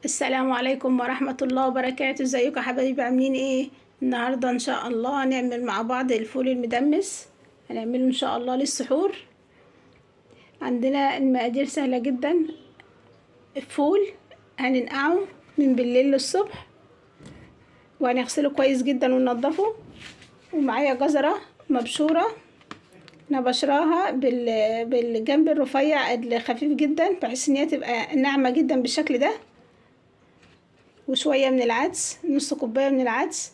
السلام عليكم ورحمة الله وبركاته. ازيكم يا حبايبي؟ عاملين ايه؟ النهاردة ان شاء الله هنعمل مع بعض الفول المدمس. هنعمله ان شاء الله للسحور. عندنا المقادير سهلة جدا. الفول هننقعه من بالليل للصبح، وهنغسله كويس جدا وننضفه. ومعايا جزرة مبشورة، انا بشراها بالجنب الرفيع الخفيف جدا، بحيث ان هي تبقى ناعمة جدا بالشكل ده. وشوية من العدس، نص كوباية من العدس.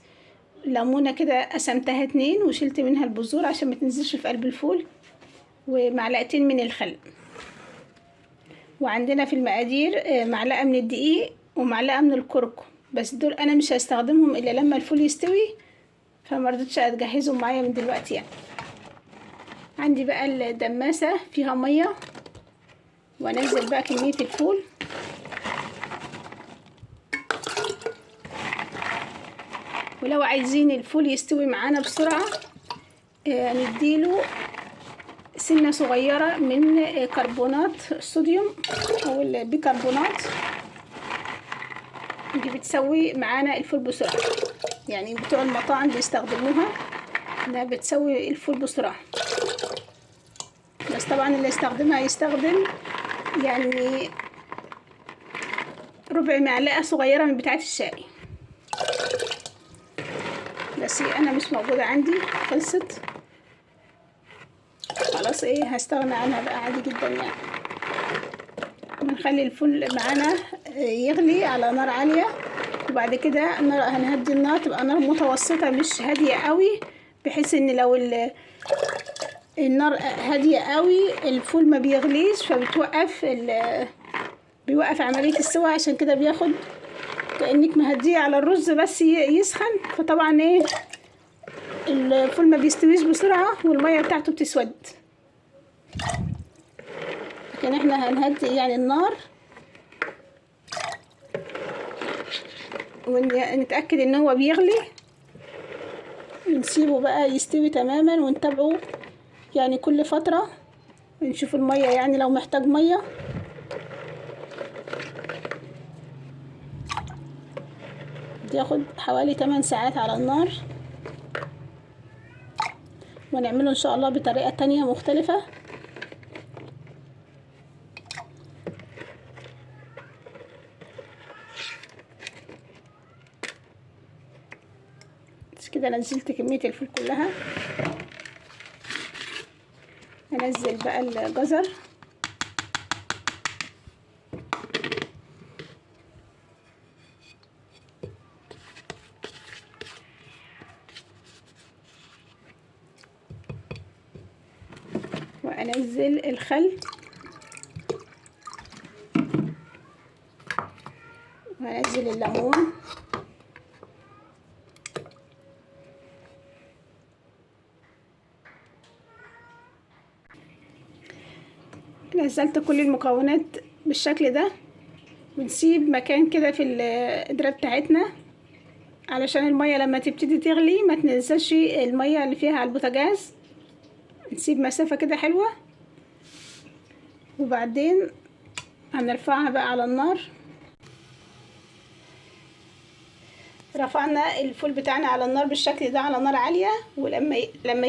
ليمونة كده قسمتها 2 وشلت منها البذور عشان ما تنزلش في قلب الفول. ومعلقتين من الخل. وعندنا في المقادير معلقة من الدقيق ومعلقة من الكركم، بس دول انا مش هستخدمهم الا لما الفول يستوي، فمرضتش اجهزهم معايا من دلوقتي يعني. عندي بقى الدماسة فيها مية، وانزل بقى كمية الفول. ولو عايزين الفول يستوي معانا بسرعة نديله سنة صغيرة من كربونات الصوديوم او البيكربونات، دي بتسوي معانا الفول بسرعة. يعني بتوع المطاعم بيستخدموها انها بتسوي الفول بسرعة، بس طبعا اللي يستخدمها يستخدم يعني ربع معلقة صغيرة من بتاعة الشاي. بس انا مش موجودة عندي، خلصت خلاص. هستغنى عنها بقى عادي جدا يعني. بنخلي الفول معانا يغلي على نار عالية، وبعد كده هنهدي النار، تبقى نار متوسطة مش هادية قوي، بحيث ان لو النار هادية قوي الفول ما بيغليش، فبتوقف بيوقف عملية السوا. عشان كده بياخد كأنك مهديه على الرز بس يسخن، فطبعا الفول ما بيستويش بسرعة والمية بتاعته بتسود. لكن احنا هنهدي يعني النار، ونتأكد ان هو بيغلي، ونسيبه بقى يستوي تماما، ونتابعه يعني كل فترة نشوف المية، يعني لو محتاج مية. بياخد حوالي 8 ساعات على النار، ونعمله ان شاء الله بطريقة تانية مختلفة. بس كده نزلت كمية الفول كلها. هنزل بقى الجزر، وانزل الخل، وانزل الليمون، نزلت كل المكونات بالشكل ده. ونسيب مكان كده في القدرة بتاعتنا علشان المية لما تبتدي تغلي ما تنزلش المية اللي فيها على البوتاجاز. نسيب مسافة كده حلوة، وبعدين هنرفعها بقى على النار. رفعنا الفول بتاعنا على النار بالشكل ده، على نار عالية. ولما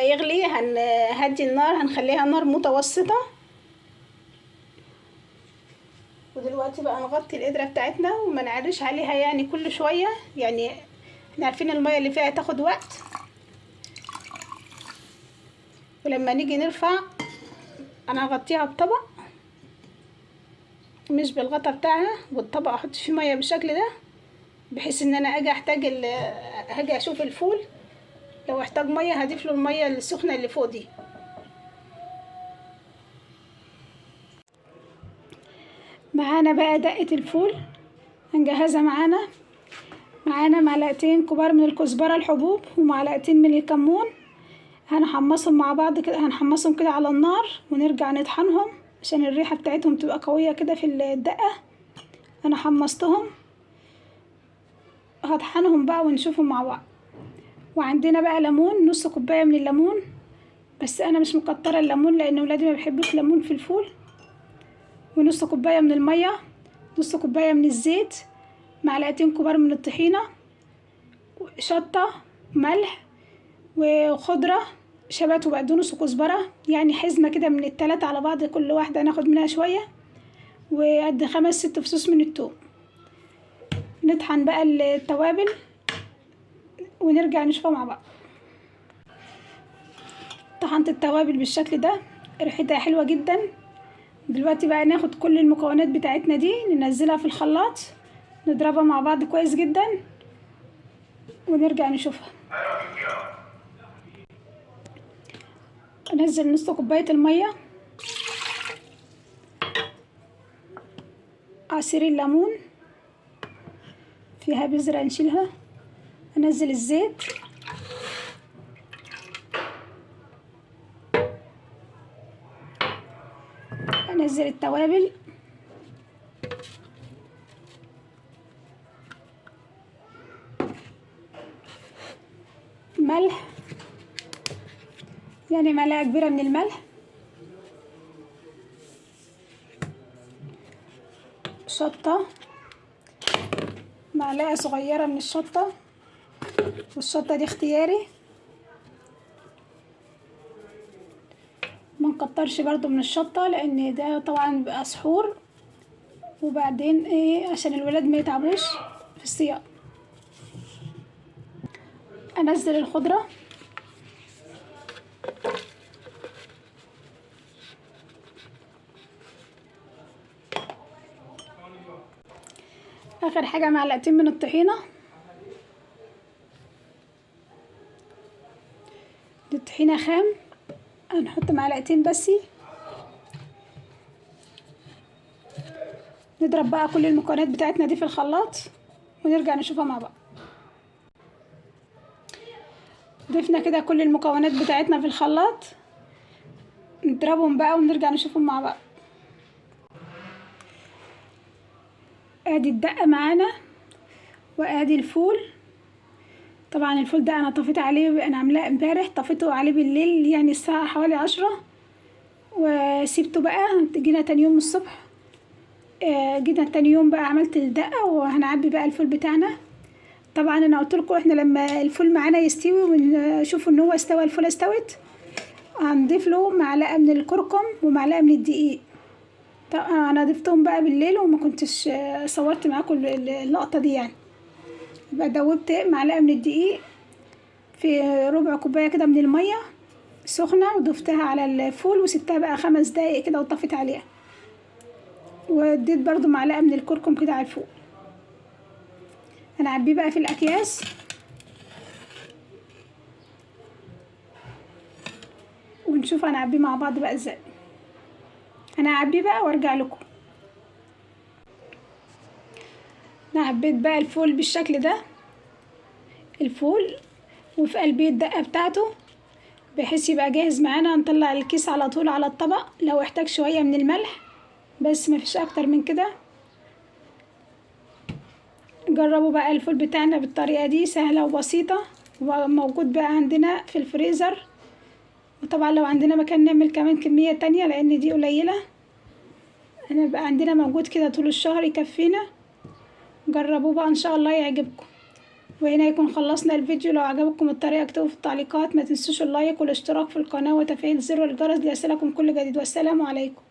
يغلي هنهدي النار، هنخليها نار متوسطة. ودلوقتي بقى نغطي القدرة بتاعتنا وما نعرش عليها يعني كل شوية، يعني احنا عارفين المية اللي فيها تاخد وقت. ولما نيجي نرفع انا هغطيها بطبق، مش بالغطا بتاعها، والطبق احط فيه مية بالشكل ده، بحيث ان انا هاجي اشوف الفول لو احتاج مية هضيف له المية السخنة اللي فوق دي. معانا بقى دقة الفول هنجهزها. معانا معلقتين كبار من الكزبرة الحبوب، ومعلقتين من الكمون. هنحمصهم مع بعض كده، هنحمصهم كده على النار، ونرجع نطحنهم عشان الريحة بتاعتهم تبقى قوية كده في الدقة. انا حمصتهم، هطحنهم بقى ونشوفهم مع بعض. وعندنا بقى ليمون، نص كوباية من الليمون، بس انا مش مكترة الليمون لان ولادي ما بيحبوش ليمون في الفول. ونص كوباية من المية، نص كوباية من الزيت، معلقتين كبار من الطحينة، شطة، ملح، وخضرة شبت وبقدونس وكزبرة، يعني حزمة كده من التلاتة على بعض، كل واحدة هناخد منها شوية، وقد 5-6 فصوص من التوم. نطحن بقى التوابل ونرجع نشوفها مع بعض. طحنت التوابل بالشكل ده، ريحتها حلوة جدا. دلوقتي بقى ناخد كل المكونات بتاعتنا دي ننزلها في الخلاط، نضربها مع بعض كويس جدا ونرجع نشوفها. انزل نص كوباية المية، عصير الليمون، فيها بذرة نشيلها، انزل الزيت، انزل التوابل، ملح، يعني معلقة كبيرة من الملح، شطة، معلقة صغيرة من الشطة، والشطة دي اختياري، ما نكترش برضو من الشطة لان ده طبعا بيبقى سحور، وبعدين ايه عشان الولاد ما يتعبوش في الصيام. انزل الخضرة، اخر حاجة معلقتين من الطحينة، دي الطحينة خام، هنحط معلقتين بس. نضرب بقى كل المكونات بتاعتنا دي في الخلاط ونرجع نشوفها مع بعض. ضفنا كده كل المكونات بتاعتنا في الخلاط، نضربهم بقى ونرجع نشوفهم مع بعض. ادي الدقة معانا، وادي الفول. طبعا الفول ده انا طفيت عليه، انا عاملاه امبارح، طفيته عليه بالليل يعني الساعة حوالي 10، وسيبته بقى. جينا تاني يوم الصبح، جينا تاني يوم بقى عملت الدقة، وهنعبي بقى الفول بتاعنا. طبعا انا قلت لكم احنا لما الفول معانا يستوي ونشوف ان هو استوى، الفول استوت، هنضيف له معلقة من الكركم ومعلقة من الدقيق. طبعا انا ضفتهم بقى بالليل وما كنتش صورت معاكم اللقطة دي يعني. يبقى دوبت معلقة من الدقيق في ربع كوباية كده من المية سخنة، وضفتها على الفول وسبتها بقى 5 دقايق كده وطفيت عليها، واديت برضو معلقة من الكركم كده على الفول. هنعبيه بقى في الاكياس، ونشوف هنعبيه مع بعض بقى ازاي. انا هعبيه بقى وارجع لكم. انا عبيت بقى الفول بالشكل ده، الفول وفي قلبيه الدقة بتاعته، بحيث يبقى جاهز معانا. نطلع الكيس على طول على الطبق، لو احتاج شوية من الملح بس مفيش اكتر من كده. جربوا بقى الفول بتاعنا بالطريقة دي، سهلة وبسيطة، وموجود بقى عندنا في الفريزر. وطبعا لو عندنا مكان نعمل كمان كمية تانية لان دي قليلة، انا بقى عندنا موجود كده طول الشهر يكفينا. جربوه بقى ان شاء الله يعجبكم. وهنا يكون خلصنا الفيديو. لو عجبكم الطريقة اكتبوا في التعليقات، ما تنسوش اللايك والاشتراك في القناة وتفعيل زر الجرس ليصلكم كل جديد. والسلام عليكم.